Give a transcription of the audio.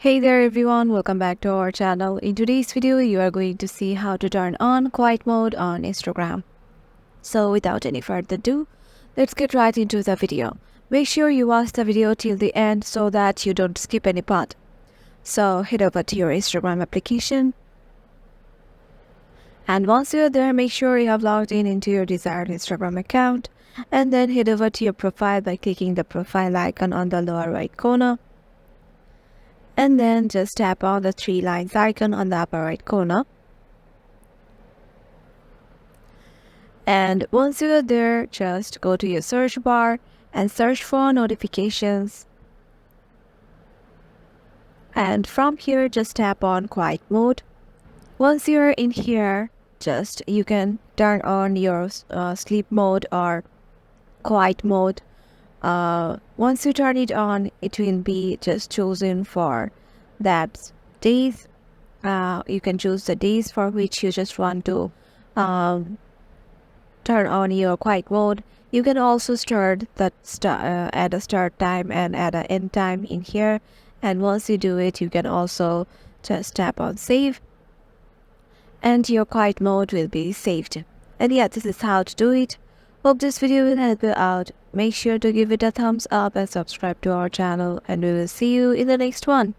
Hey there everyone, welcome back to our channel. In today's video, you are going to see how to turn on quiet mode on Instagram. So without any further ado, let's get right into the video. Make sure you watch the video till the end so that you don't skip any part. So head over to your Instagram application. And once you're there, make sure you have logged in into your desired Instagram account. And then head over to your profile by clicking the profile icon on the lower right corner. And then just tap on the three lines icon on the upper right corner. And once you're there, just go to your search bar and search for notifications. And from here, just tap on quiet mode. Once you're in here, you can turn on your sleep mode or quiet mode. Once you turn it on, it will be just chosen for that days. You can choose the days for which you just want to turn on your quiet mode. You can also start that add a start time and add an end time in here. And once you do it, you can also just tap on save, and your quiet mode will be saved. And yeah, this is how to do it. Hope this video will help you out. Make sure to give it a thumbs up and subscribe to our channel, and we will see you in the next one.